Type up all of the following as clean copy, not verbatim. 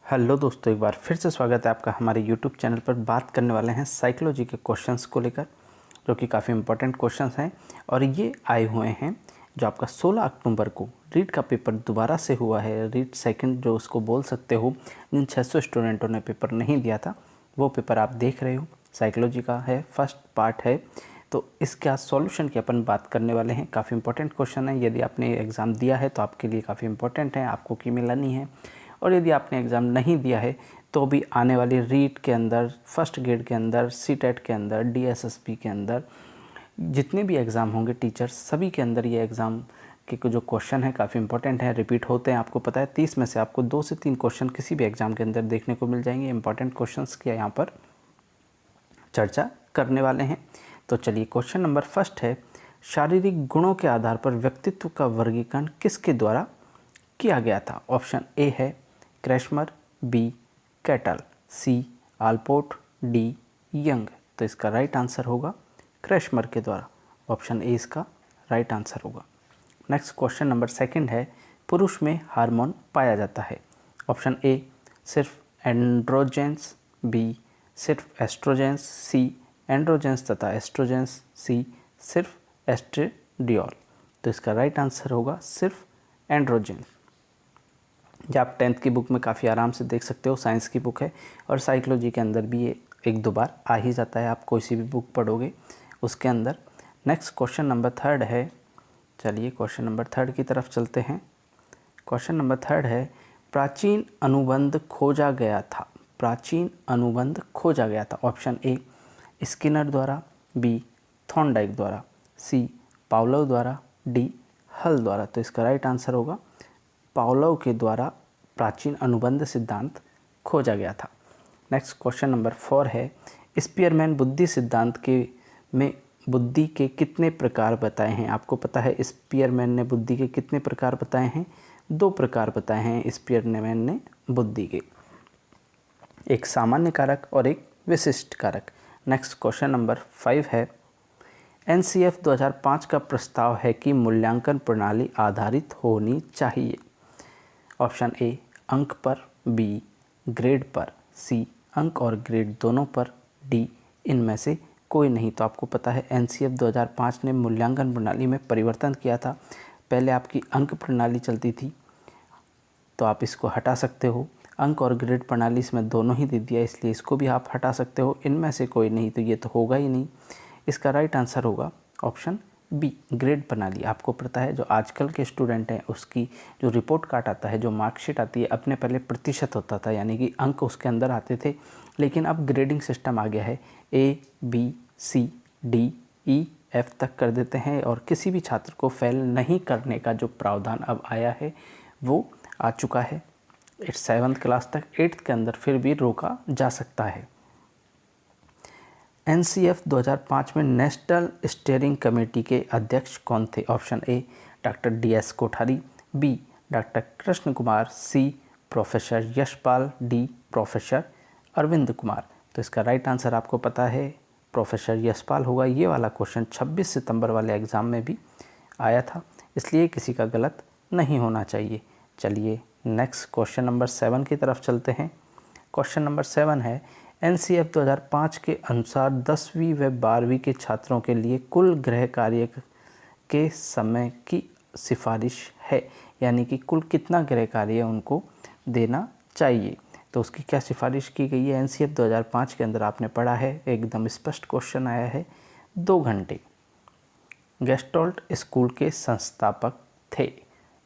Hello दोस्तों, एक बार फिर से स्वागत है आपका हमारे यूट्यूब चैनल पर। बात करने वाले हैं साइकोलॉजी के क्वेश्चंस को लेकर, जो कि काफ़ी इंपॉर्टेंट क्वेश्चंस हैं और ये आए हुए हैं जो आपका 16 अक्टूबर को रीट का पेपर दोबारा से हुआ है। रीट सेकंड जो उसको बोल सकते हो, जिन 600 स्टूडेंटों ने पेपर नहीं दिया था वो पेपर आप देख रहे हो। साइकोलॉजी का है, फर्स्ट पार्ट है, तो इसका सॉल्यूशन की अपन बात करने वाले हैं। काफ़ी इंपॉर्टेंट क्वेश्चन है। यदि आपने एग्ज़ाम दिया है तो आपके लिए काफ़ी इंपॉर्टेंट है, आपको की मिलानी है। और यदि आपने एग्ज़ाम नहीं दिया है तो भी आने वाली रीट के अंदर, फर्स्ट ग्रेड के अंदर, सीटेट के अंदर, डीएसएसपी के अंदर, जितने भी एग्ज़ाम होंगे टीचर्स सभी के अंदर ये एग्ज़ाम के जो क्वेश्चन है काफ़ी इंपॉर्टेंट है, रिपीट होते हैं। आपको पता है 30 में से आपको 2 से 3 क्वेश्चन किसी भी एग्ज़ाम के अंदर देखने को मिल जाएंगे। इंपॉर्टेंट क्वेश्चंस की यहाँ पर चर्चा करने वाले हैं। तो चलिए, क्वेश्चन नंबर फर्स्ट है, शारीरिक गुणों के आधार पर व्यक्तित्व का वर्गीकरण किसके द्वारा किया गया था? ऑप्शन ए है क्रैशमर, बी कैटल, सी आलपोर्ट, डी यंग। तो इसका राइट आंसर होगा क्रैशमर के द्वारा। ऑप्शन ए इसका राइट आंसर होगा। नेक्स्ट क्वेश्चन नंबर सेकंड है, पुरुष में हार्मोन पाया जाता है? ऑप्शन ए सिर्फ एंड्रोजेंस, बी सिर्फ एस्ट्रोजेंस, सी एंड्रोजेंस तथा एस्ट्रोजेंस, सी सिर्फ एस्ट्रेडियोल। तो इसका राइट आंसर होगा सिर्फ एंड्रोजेन। जो आप 10th की बुक में काफ़ी आराम से देख सकते हो, साइंस की बुक है, और साइकोलॉजी के अंदर भी ये एक दो बार आ ही जाता है, आप कोई सी भी बुक पढ़ोगे उसके अंदर। नेक्स्ट क्वेश्चन नंबर थर्ड है, चलिए क्वेश्चन नंबर थर्ड की तरफ चलते हैं। क्वेश्चन नंबर थर्ड है, प्राचीन अनुबंध खोजा गया था? प्राचीन अनुबंध खोजा गया था। ऑप्शन ए स्किनर द्वारा, बी थॉर्नडाइक द्वारा, सी पावलोव द्वारा, डी हल द्वारा। तो इसका राइट आंसर होगा पावलोव के द्वारा प्राचीन अनुबंध सिद्धांत खोजा गया था। नेक्स्ट क्वेश्चन नंबर 4 है, स्पीयरमैन बुद्धि सिद्धांत के में बुद्धि के कितने प्रकार बताए हैं? आपको पता है स्पीयरमैन ने बुद्धि के कितने प्रकार बताए हैं? 2 प्रकार बताए हैं स्पीयरमैन ने बुद्धि के, एक सामान्य कारक और एक विशिष्ट कारक। नेक्स्ट क्वेश्चन नंबर 5 है, एनसीएफ 2005 का प्रस्ताव है कि मूल्यांकन प्रणाली आधारित होनी चाहिए। ऑप्शन ए अंक पर, बी ग्रेड पर, सी अंक और ग्रेड दोनों पर, डी इनमें से कोई नहीं। तो आपको पता है एनसीएफ 2005 ने मूल्यांकन प्रणाली में परिवर्तन किया था। पहले आपकी अंक प्रणाली चलती थी, तो आप इसको हटा सकते हो। अंक और ग्रेड प्रणाली इसमें दोनों ही दे दिया, इसलिए इसको भी आप हटा सकते हो। इनमें से कोई नहीं, तो ये तो होगा ही नहीं। इसका राइट आंसर होगा ऑप्शन बी ग्रेड प्रणाली। आपको पता है जो आजकल के स्टूडेंट हैं उसकी जो रिपोर्ट कार्ड आता है, जो मार्कशीट आती है, अपने पहले प्रतिशत होता था, यानी कि अंक उसके अंदर आते थे, लेकिन अब ग्रेडिंग सिस्टम आ गया है। A B C D E F तक कर देते हैं, और किसी भी छात्र को फेल नहीं करने का जो प्रावधान अब आया है वो आ चुका है। 7th क्लास तक, 8th के अंदर फिर भी रोका जा सकता है। एनसीएफ 2005 में नेशनल स्टीयरिंग कमेटी के अध्यक्ष कौन थे? Option A doctor DS Kothari, B doctor Krishna Kumar, C professor Yashpal, D professor Arvind Kumar. तो इसका राइट आंसर आपको पता है प्रोफेसर यशपाल होगा। ये वाला क्वेश्चन 26 सितंबर वाले एग्ज़ाम में भी आया था, इसलिए किसी का गलत नहीं होना चाहिए। चलिए नेक्स्ट क्वेश्चन नंबर 7 की तरफ चलते हैं। क्वेश्चन नंबर 7 है, एनसीएफ 2005 के अनुसार 10वीं व 12वीं के छात्रों के लिए कुल गृह कार्य के समय की सिफारिश है, यानी कि कुल कितना गृह कार्य उनको देना चाहिए। तो उसकी क्या सिफारिश की गई है? एनसीएफ 2005 के अंदर आपने पढ़ा है, एकदम स्पष्ट क्वेश्चन आया है, 2 घंटे। गेस्टोल्ट स्कूल के संस्थापक थे?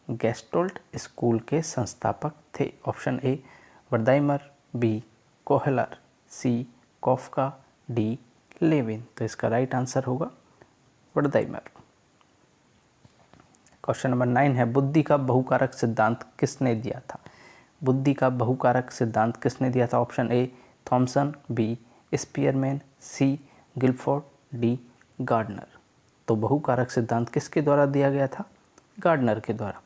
गेस्टोल्ट स्कूल के संस्थापक थे। Option A Wertheimer, B Kohler, C Koffka, D Lewin. तो इसका राइट आंसर होगा वर्दाइमर। क्वेश्चन नंबर 9 है, बुद्धि का बहुकारक सिद्धांत किसने दिया था? बुद्धि का बहुकारक सिद्धांत किसने दिया था? Option A Thomson, B Spearman, C Guilford, D Gardner. तो बहुकारक सिद्धांत किसके द्वारा दिया गया था? गार्डनर के द्वारा।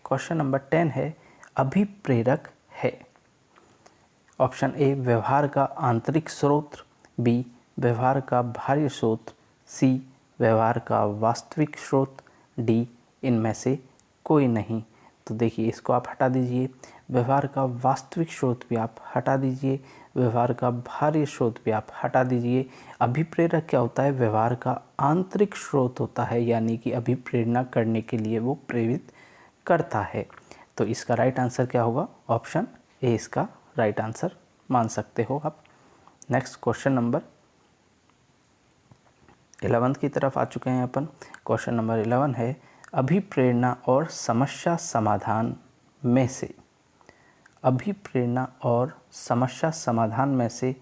क्वेश्चन नंबर 10 है, अभिप्रेरक है? ऑप्शन ए व्यवहार का आंतरिक स्रोत, बी व्यवहार का बाह्य स्रोत, सी व्यवहार का वास्तविक स्रोत, डी इनमें से कोई नहीं। तो देखिए इसको आप हटा दीजिए। व्यवहार का वास्तविक स्रोत भी आप हटा दीजिए, व्यवहार का बाहरी स्रोत भी आप हटा दीजिए। अभिप्रेरक क्या होता है? व्यवहार का आंतरिक स्रोत होता है, यानी कि अभिप्रेरणा करने के लिए वो प्रेरित करता है। तो इसका राइट आंसर क्या होगा? ऑप्शन ए इसका राइट आंसर मान सकते हो आप। नेक्स्ट क्वेश्चन नंबर 11 की तरफ आ चुके हैं अपन। क्वेश्चन नंबर 11 है, अभिप्रेरणा और समस्या समाधान में से, अभिप्रेरणा और समस्या समाधान में से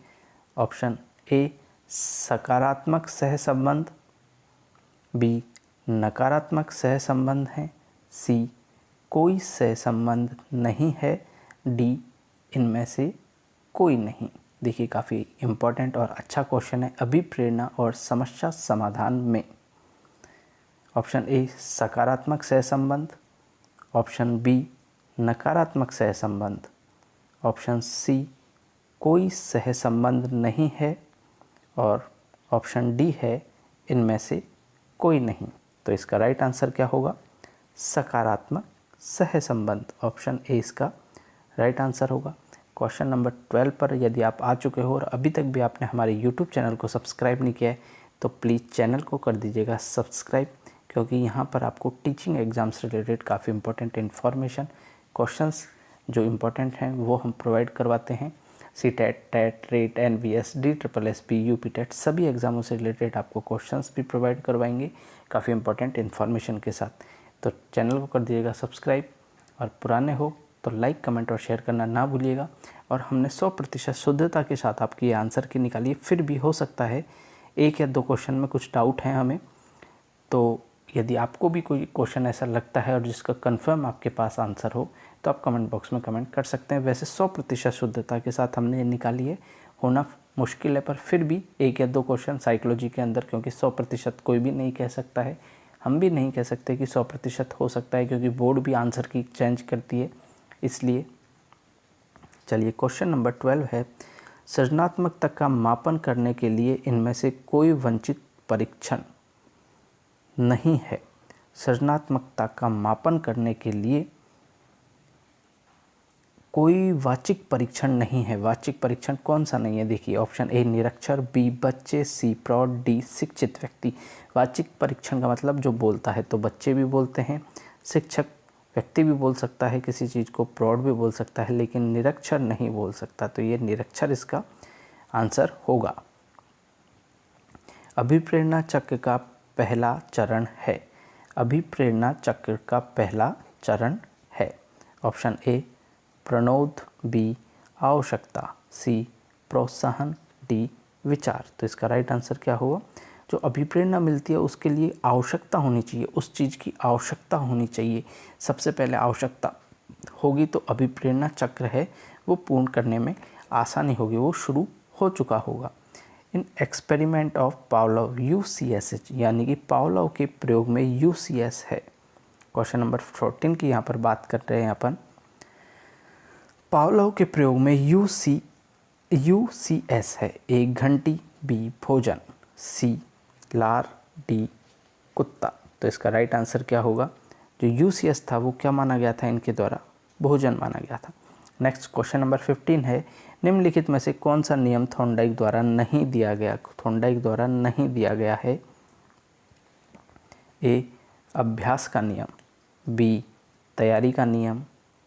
ऑप्शन ए सकारात्मक सहसंबंध, बी नकारात्मक सहसंबंध है, सी कोई सहसंबंध नहीं है, डी इनमें से कोई नहीं। देखिए काफ़ी इम्पोर्टेंट और अच्छा क्वेश्चन है। अभिप्रेरणा और समस्या समाधान में ऑप्शन ए सकारात्मक सहसंबंध, ऑप्शन बी नकारात्मक सहसंबंध, ऑप्शन सी कोई सहसंबंध नहीं है, और ऑप्शन डी है इनमें से कोई नहीं। तो इसका राइट आंसर क्या होगा? सकारात्मक सहसंबंध। ऑप्शन ए इसका राइट आंसर होगा। क्वेश्चन नंबर 12 पर यदि आप आ चुके हो और अभी तक भी आपने हमारे यूट्यूब चैनल को सब्सक्राइब नहीं किया है तो प्लीज़ चैनल को कर दीजिएगा सब्सक्राइब, क्योंकि यहाँ पर आपको टीचिंग एग्ज़ाम से रिलेटेड काफ़ी इंपॉर्टेंट इन्फॉर्मेशन, क्वेश्चंस जो इम्पोर्टेंट हैं वो हम प्रोवाइड करवाते हैं। CTET, TET, REET, NVS, DSSB, UP TET सभी एग्ज़ामों से रिलेटेड आपको क्वेश्चंस भी प्रोवाइड करवाएंगे काफ़ी इंपॉर्टेंट इन्फॉर्मेशन के साथ। तो चैनल को कर दीजिएगा सब्सक्राइब, और पुराने हो तो लाइक, कमेंट और शेयर करना ना भूलिएगा। और हमने 100% शुद्धता के साथ आपकी ये आंसर की निकाली है। फिर भी हो सकता है एक या दो क्वेश्चन में कुछ डाउट है हमें, तो यदि आपको भी कोई क्वेश्चन ऐसा लगता है और जिसका कंफर्म आपके पास आंसर हो तो आप कमेंट बॉक्स में कमेंट कर सकते हैं। वैसे 100% शुद्धता के साथ हमने ये निकाली है। होना मुश्किल है पर फिर भी एक या दो क्वेश्चन साइकोलॉजी के अंदर, क्योंकि 100% कोई भी नहीं कह सकता है, हम भी नहीं कह सकते कि 100% हो सकता है, क्योंकि बोर्ड भी आंसर की चेंज करती है। इसलिए चलिए क्वेश्चन नंबर 12 है, सृजनात्मकता का मापन करने के लिए इनमें से कोई वंचित परीक्षण नहीं है। सृजनात्मकता का मापन करने के लिए कोई वाचिक परीक्षण नहीं है। वाचिक परीक्षण कौन सा नहीं है? देखिए ऑप्शन ए निरक्षर, बी बच्चे, सी प्रौढ़, डी शिक्षित व्यक्ति। वाचिक परीक्षण का मतलब जो बोलता है, तो बच्चे भी बोलते हैं, शिक्षक व्यक्ति भी बोल सकता है किसी चीज़ को, प्रौढ़ भी बोल सकता है, लेकिन निरक्षर नहीं बोल सकता। तो ये निरक्षर इसका आंसर होगा। अभिप्रेरणा चक्र का पहला चरण है। अभिप्रेरणा चक्र का पहला चरण है। ऑप्शन ए प्रणोद, बी आवश्यकता, सी प्रोत्साहन, डी विचार। तो इसका राइट आंसर क्या होगा? जो अभिप्रेरणा मिलती है उसके लिए आवश्यकता होनी चाहिए, उस चीज़ की आवश्यकता होनी चाहिए। सबसे पहले आवश्यकता होगी तो अभिप्रेरणा चक्र है वो पूर्ण करने में आसानी होगी, वो शुरू हो चुका होगा। इन एक्सपेरिमेंट ऑफ पावलोव UCSH, यानी कि पावलोव के प्रयोग में UCS है। क्वेश्चन नंबर 14 की यहाँ पर बात कर रहे हैं अपन। पावलोव के प्रयोग में UCS है। ए घंटी, बी भोजन, सी लार, डी कुत्ता। तो इसका राइट आंसर क्या होगा? जो UCS था वो क्या माना गया था इनके द्वारा? भोजन माना गया था। नेक्स्ट क्वेश्चन नंबर 15 है, निम्नलिखित में से कौन सा नियम थॉर्नडाइक द्वारा नहीं दिया गया? थॉर्नडाइक द्वारा नहीं दिया गया है। ए अभ्यास का नियम, बी तैयारी का नियम,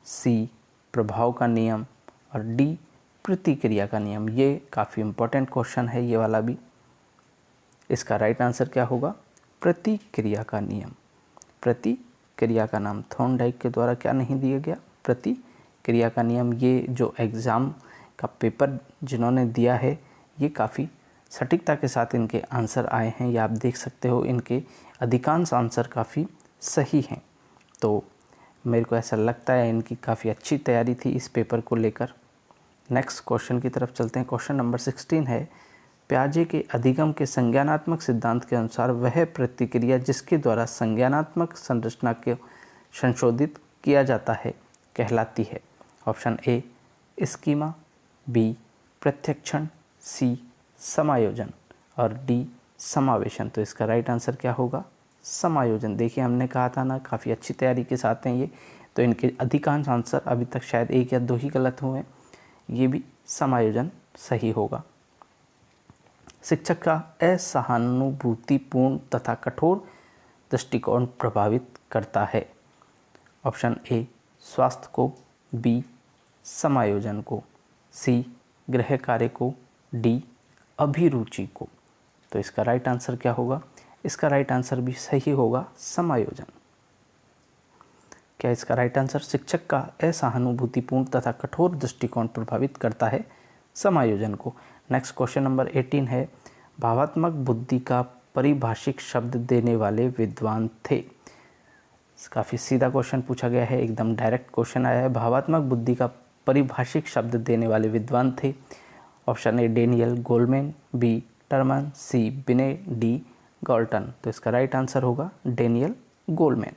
सी प्रभाव का नियम, और डी प्रतिक्रिया का नियम। ये काफ़ी इम्पोर्टेंट क्वेश्चन है ये वाला भी। इसका राइट आंसर क्या होगा? प्रतिक्रिया का नियम। प्रतिक्रिया का नाम थॉर्नडाइक के द्वारा क्या नहीं दिया गया? प्रतिक्रिया का नियम। ये जो एग्ज़ाम का पेपर जिन्होंने दिया है ये काफ़ी सटीकता के साथ इनके आंसर आए हैं। ये आप देख सकते हो, इनके अधिकांश आंसर काफ़ी सही हैं। तो मेरे को ऐसा लगता है इनकी काफ़ी अच्छी तैयारी थी इस पेपर को लेकर। नेक्स्ट क्वेश्चन की तरफ चलते हैं। क्वेश्चन नंबर 16 है, प्याजे के अधिगम के संज्ञानात्मक सिद्धांत के अनुसार वह प्रतिक्रिया जिसके द्वारा संज्ञानात्मक संरचना को संशोधित किया जाता है कहलाती है। ऑप्शन ए स्कीमा, बी प्रत्यक्षण, सी समायोजन, और डी समावेशन। तो इसका राइट आंसर क्या होगा? समायोजन। देखिए हमने कहा था ना काफ़ी अच्छी तैयारी के साथ हैं ये, तो इनके अधिकांश आंसर अभी तक शायद 1 या 2 ही गलत हुए हैं। ये भी समायोजन सही होगा। शिक्षक का असहानुभूतिपूर्ण तथा कठोर दृष्टिकोण प्रभावित करता है। ऑप्शन ए स्वास्थ्य को, बी समायोजन को, सी गृह कार्य को, डी अभिरुचि को। तो इसका राइट आंसर क्या होगा? इसका राइट आंसर भी सही होगा, समायोजन। क्या इसका राइट आंसर शिक्षक का असहानुभूतिपूर्ण तथा कठोर दृष्टिकोण प्रभावित करता है समायोजन को। नेक्स्ट क्वेश्चन नंबर 18 है, भावात्मक बुद्धि का परिभाषिक शब्द देने वाले विद्वान थे। काफ़ी सीधा क्वेश्चन पूछा गया है, एकदम डायरेक्ट क्वेश्चन आया है। भावात्मक बुद्धि का परिभाषिक शब्द देने वाले विद्वान थे। Option A Daniel Goleman, B Terman, C Binet, D Galton. तो इसका राइट आंसर होगा डेनियल गोलमैन।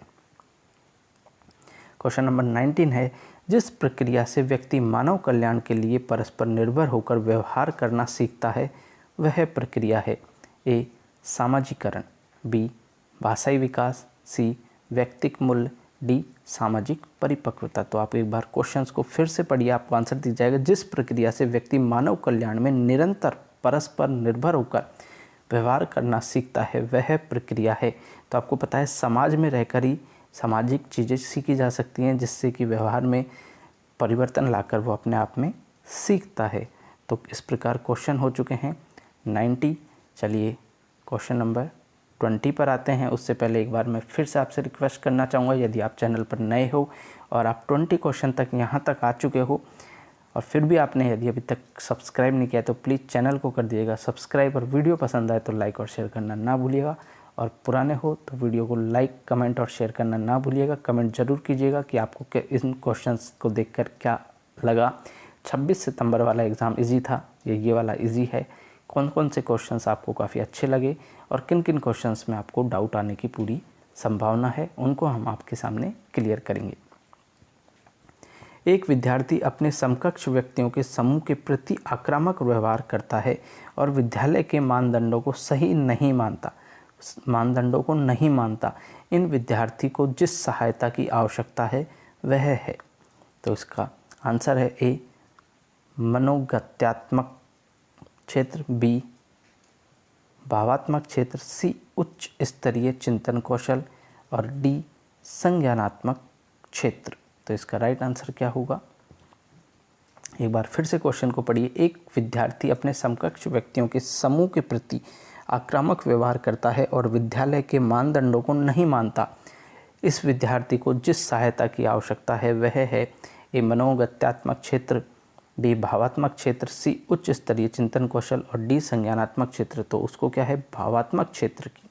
क्वेश्चन नंबर 19 है, जिस प्रक्रिया से व्यक्ति मानव कल्याण के लिए परस्पर निर्भर होकर व्यवहार करना सीखता है वह प्रक्रिया है। ए सामाजिकरण, बी भाषाई विकास, सी व्यक्तिक मूल्य, डी सामाजिक परिपक्वता। तो आप एक बार क्वेश्चंस को फिर से पढ़िए, आपको आंसर दिख जाएगा। जिस प्रक्रिया से व्यक्ति मानव कल्याण में निरंतर परस्पर निर्भर होकर व्यवहार करना सीखता है वह प्रक्रिया है। तो आपको पता है समाज में रहकर ही सामाजिक चीज़ें सीखी जा सकती हैं, जिससे कि व्यवहार में परिवर्तन लाकर वो अपने आप में सीखता है। तो इस प्रकार क्वेश्चन हो चुके हैं 90। चलिए क्वेश्चन नंबर 20 पर आते हैं। उससे पहले एक बार मैं फिर से आपसे रिक्वेस्ट करना चाहूँगा, यदि आप चैनल पर नए हो और आप 20 क्वेश्चन तक यहाँ तक आ चुके हो और फिर भी आपने यदि अभी तक सब्सक्राइब नहीं किया तो प्लीज़ चैनल को कर दीजिएगा सब्सक्राइब, और वीडियो पसंद आए तो लाइक और शेयर करना ना भूलिएगा, और पुराने हो तो वीडियो को लाइक, कमेंट और शेयर करना ना भूलिएगा। कमेंट ज़रूर कीजिएगा कि आपको इन क्वेश्चंस को देखकर क्या लगा। 26 सितंबर वाला एग्ज़ाम इजी था, ये वाला इजी है। कौन कौन से क्वेश्चंस आपको काफ़ी अच्छे लगे और किन किन क्वेश्चंस में आपको डाउट आने की पूरी संभावना है, उनको हम आपके सामने क्लियर करेंगे। एक विद्यार्थी अपने समकक्ष व्यक्तियों के समूह के प्रति आक्रामक व्यवहार करता है और विद्यालय के मानदंडों को नहीं मानता। इन विद्यार्थी को जिस सहायता की आवश्यकता है वह है। तो इसका आंसर है ए मनोगत्यात्मक क्षेत्र, बी भावात्मक क्षेत्र, सी उच्च स्तरीय चिंतन कौशल और डी संज्ञानात्मक क्षेत्र। तो इसका राइट आंसर क्या होगा? एक बार फिर से क्वेश्चन को पढ़िए। एक विद्यार्थी अपने समकक्ष व्यक्तियों के समूह के प्रति आक्रामक व्यवहार करता है और विद्यालय के मानदंडों को नहीं मानता। इस विद्यार्थी को जिस सहायता की आवश्यकता है वह है ए मनोगत्यात्मक क्षेत्र, बी भावात्मक क्षेत्र, सी उच्च स्तरीय चिंतन कौशल और डी संज्ञानात्मक क्षेत्र। तो उसको क्या है? भावात्मक क्षेत्र की।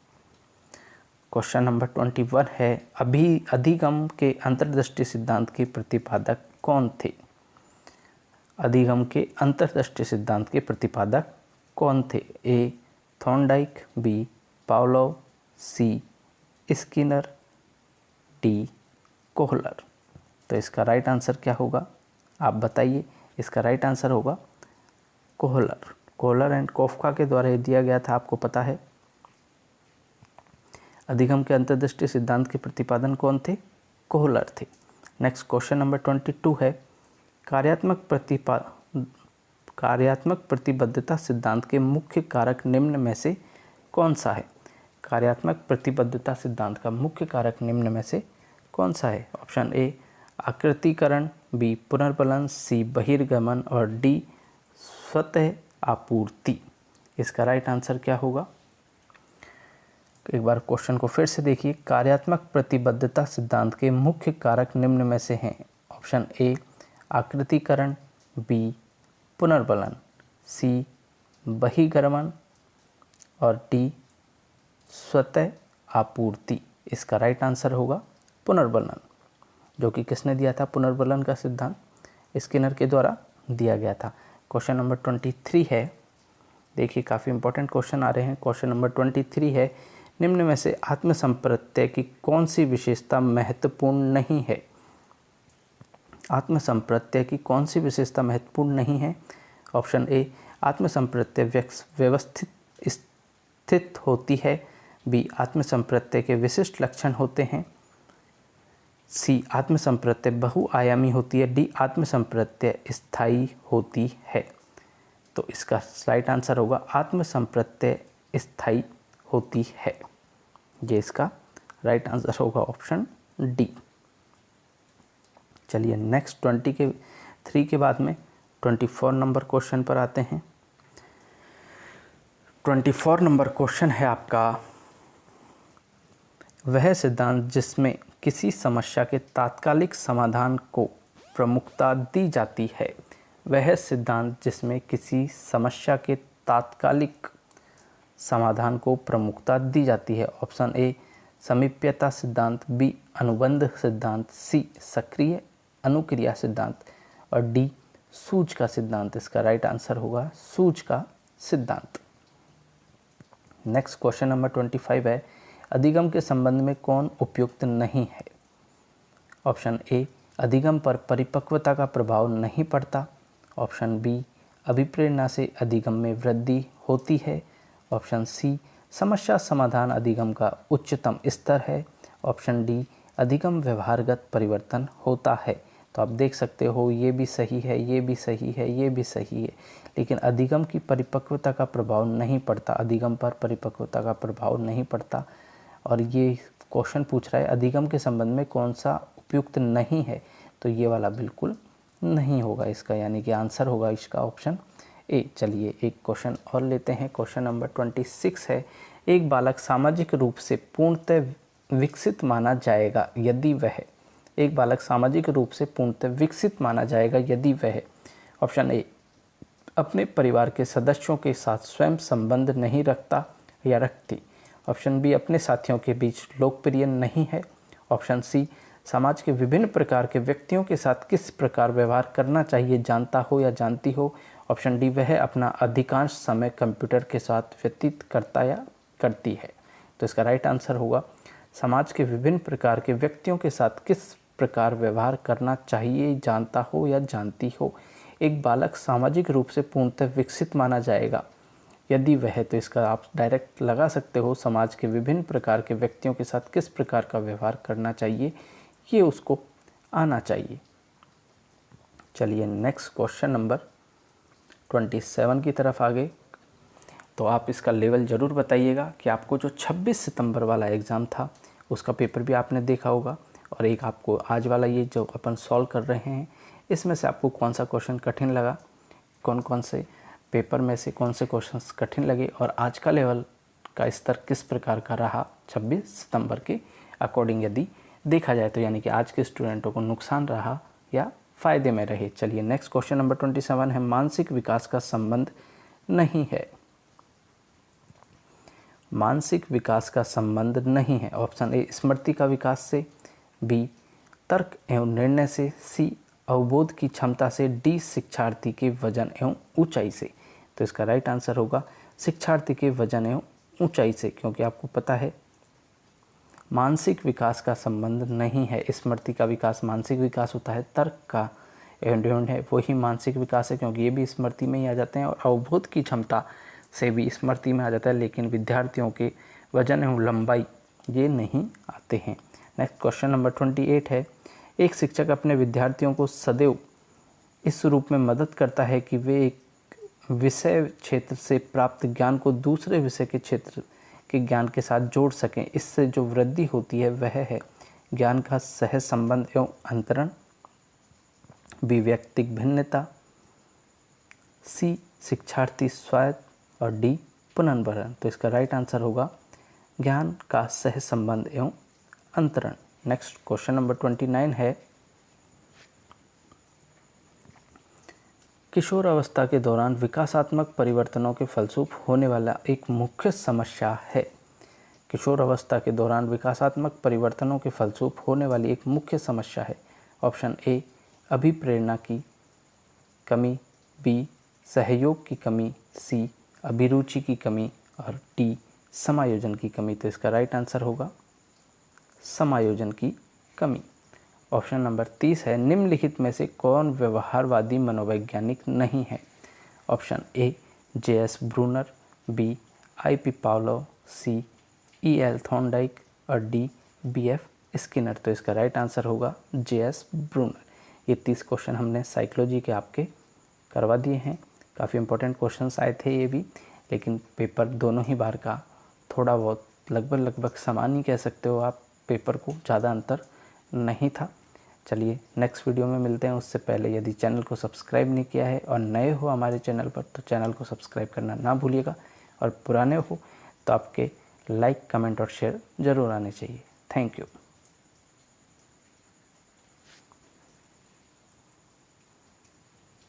क्वेश्चन नंबर 21 है, अधिगम के अंतर्दृष्टि सिद्धांत के प्रतिपादक कौन थे? अधिगम के अंतर्दृष्टि सिद्धांत के प्रतिपादक कौन थे? ए थॉर्नडाइक, बी पावलोव, सी स्किनर, डी कोहलर। तो इसका राइट आंसर क्या होगा? आप बताइए। इसका राइट आंसर होगा कोहलर। कोहलर एंड कोफ्का के द्वारा दिया गया था, आपको पता है। अधिगम के अंतर्दृष्टि सिद्धांत के प्रतिपादन कौन थे? कोहलर थे। नेक्स्ट क्वेश्चन नंबर 22 है, कार्यात्मक प्रतिबद्धता सिद्धांत के मुख्य कारक निम्न में से कौन सा है? कार्यात्मक प्रतिबद्धता सिद्धांत का मुख्य कारक निम्न में से कौन सा है? ऑप्शन ए आकृतिकरण, बी पुनर्बलन, सी बहिर्गमन और डी स्वतः आपूर्ति। इसका राइट आंसर क्या होगा? एक बार क्वेश्चन को फिर से देखिए। कार्यात्मक प्रतिबद्धता सिद्धांत के मुख्य कारक निम्न में से हैं। ऑप्शन ए आकृतिकरण, बी पुनर्बलन, सी बहिर्गमन और डी स्वतः आपूर्ति। इसका राइट आंसर होगा पुनर्बलन, जो कि किसने दिया था? पुनर्बलन का सिद्धांत स्किनर के द्वारा दिया गया था। क्वेश्चन नंबर 23 है, देखिए काफ़ी इंपॉर्टेंट क्वेश्चन आ रहे हैं। क्वेश्चन नंबर 23 है, निम्न में से आत्मसंप्रत्यय की कौन सी विशेषता महत्वपूर्ण नहीं है? आत्मसंप्रत्यय की कौन सी विशेषता महत्वपूर्ण नहीं है? ऑप्शन ए आत्मसंप्रत्यय व्यवस्थित स्थित होती है, बी आत्मसंप्रत्यय के विशिष्ट लक्षण होते हैं, सी आत्म संप्रत्यय बहुआयामी होती है, डी आत्म संप्रत्यय स्थायी होती है। तो इसका राइट आंसर होगा आत्म संप्रत्यय स्थायी होती है। ये इसका राइट आंसर होगा ऑप्शन डी। चलिए नेक्स्ट 23 के बाद में 24 नंबर क्वेश्चन पर आते हैं। 24 नंबर क्वेश्चन है आपका, वह सिद्धांत जिसमें किसी समस्या के तात्कालिक समाधान को प्रमुखता दी जाती है। वह सिद्धांत जिसमें किसी समस्या के तात्कालिक समाधान को प्रमुखता दी जाती है। ऑप्शन ए समीप्यता सिद्धांत, बी अनुबंध सिद्धांत, सी सक्रिय अनुक्रिया सिद्धांत और डी सूझ का सिद्धांत। इसका राइट आंसर होगा सूझ का सिद्धांत। नेक्स्ट क्वेश्चन नंबर 25 है, अधिगम के संबंध में कौन उपयुक्त नहीं है। ऑप्शन ए अधिगम पर परिपक्वता का प्रभाव नहीं पड़ता। ऑप्शन बी अभिप्रेरणा से अधिगम में वृद्धि होती है। ऑप्शन सी समस्या समाधान अधिगम का उच्चतम स्तर है। ऑप्शन डी अधिगम व्यवहारगत परिवर्तन होता है। तो आप देख सकते हो ये भी सही है, ये भी सही है, ये भी सही है, लेकिन अधिगम की परिपक्वता का प्रभाव नहीं पड़ता, अधिगम पर परिपक्वता का प्रभाव नहीं पड़ता। और ये क्वेश्चन पूछ रहा है अधिगम के संबंध में कौन सा उपयुक्त नहीं है, तो ये वाला बिल्कुल नहीं होगा इसका, यानी कि आंसर होगा इसका ऑप्शन ए। चलिए एक क्वेश्चन और लेते हैं। क्वेश्चन नंबर 26 है, एक बालक सामाजिक रूप से पूर्णतः विकसित माना जाएगा यदि वह, एक बालक सामाजिक रूप से पूर्णतः विकसित माना जाएगा यदि वह। ऑप्शन ए अपने परिवार के सदस्यों के साथ स्वयं संबंध नहीं रखता या रखती। ऑप्शन बी अपने साथियों के बीच लोकप्रिय नहीं है। ऑप्शन सी समाज के विभिन्न प्रकार के व्यक्तियों के साथ किस प्रकार व्यवहार करना चाहिए जानता हो या जानती हो। ऑप्शन डी वह अपना अधिकांश समय कंप्यूटर के साथ व्यतीत करता या करती है। तो इसका राइट आंसर होगा समाज के विभिन्न प्रकार के व्यक्तियों के साथ किस प्रकार व्यवहार करना चाहिए जानता हो या जानती हो। एक बालक सामाजिक रूप से पूर्णतः विकसित माना जाएगा यदि वह, तो इसका आप डायरेक्ट लगा सकते हो समाज के विभिन्न प्रकार के व्यक्तियों के साथ किस प्रकार का व्यवहार करना चाहिए, ये उसको आना चाहिए। चलिए नेक्स्ट क्वेश्चन नंबर 27 की तरफ आगे। तो आप इसका लेवल ज़रूर बताइएगा कि आपको जो 26 सितंबर वाला एग्ज़ाम था उसका पेपर भी आपने देखा होगा, और एक आपको आज वाला ये जो अपन सॉल्व कर रहे हैं इसमें से आपको कौन सा क्वेश्चन कठिन लगा, कौन कौन से पेपर में से कौन से क्वेश्चंस कठिन लगे, और आज का लेवल का स्तर किस प्रकार का रहा 26 सितंबर के अकॉर्डिंग यदि देखा जाए तो, यानी कि आज के स्टूडेंटों को नुकसान रहा या फ़ायदे में रहे। चलिए नेक्स्ट क्वेश्चन नंबर 27 है, मानसिक विकास का संबंध नहीं है। मानसिक विकास का संबंध नहीं है। ऑप्शन ए स्मृति का विकास से, बी तर्क एवं निर्णय से, सी अवबोध की क्षमता से, डी शिक्षार्थी के वजन एवं ऊंचाई से। तो इसका राइट आंसर होगा शिक्षार्थी के वजन एवं ऊंचाई से, क्योंकि आपको पता है मानसिक विकास का संबंध नहीं है। स्मृति का विकास मानसिक विकास होता है, तर्क का एवं निर्णय है वही मानसिक विकास है, क्योंकि ये भी स्मृति में ही आ जाते हैं, और अवबोध की क्षमता से भी स्मृति में आ जाता है, लेकिन विद्यार्थियों के वजन एवं लंबाई ये नहीं आते हैं। नेक्स्ट क्वेश्चन नंबर 28 है, एक शिक्षक अपने विद्यार्थियों को सदैव इस रूप में मदद करता है कि वे एक विषय क्षेत्र से प्राप्त ज्ञान को दूसरे विषय के क्षेत्र के ज्ञान के साथ जोड़ सकें। इससे जो वृद्धि होती है वह है ज्ञान का सह संबंध एवं अंतरण, बी व्यक्तिक भिन्नता, सी शिक्षार्थी स्वायत्त और डी पुनर्भरण। तो इसका राइट आंसर होगा ज्ञान का सह संबंध एवं अंतरण। नेक्स्ट क्वेश्चन नंबर 29 है, किशोर अवस्था के दौरान विकासात्मक परिवर्तनों के फलस्वरूप होने वाला एक मुख्य समस्या है। किशोर अवस्था के दौरान विकासात्मक परिवर्तनों के फलस्वरूप होने वाली एक मुख्य समस्या है। ऑप्शन ए अभिप्रेरणा की कमी, बी सहयोग की कमी, सी अभिरुचि की कमी और डी समायोजन की कमी। तो इसका राइट आंसर होगा समायोजन की कमी। ऑप्शन नंबर 30 है, निम्नलिखित में से कौन व्यवहारवादी मनोवैज्ञानिक नहीं है। Option A J S. Bruner, B I P. Pavlov, C E L. Thorndike और डी बी.एफ. स्किनर। तो इसका राइट आंसर होगा J.S. ब्रूनर। ये 30 क्वेश्चन हमने साइकोलॉजी के आपके करवा दिए हैं। काफ़ी इंपॉर्टेंट क्वेश्चंस आए थे ये भी, लेकिन पेपर दोनों ही बार का थोड़ा बहुत लगभग समान ही कह सकते हो आप, पेपर को ज़्यादा अंतर नहीं था। चलिए नेक्स्ट वीडियो में मिलते हैं। उससे पहले यदि चैनल को सब्सक्राइब नहीं किया है और नए हो हमारे चैनल पर तो चैनल को सब्सक्राइब करना ना भूलिएगा, और पुराने हो तो आपके लाइक, कमेंट और शेयर ज़रूर आने चाहिए। Thank you.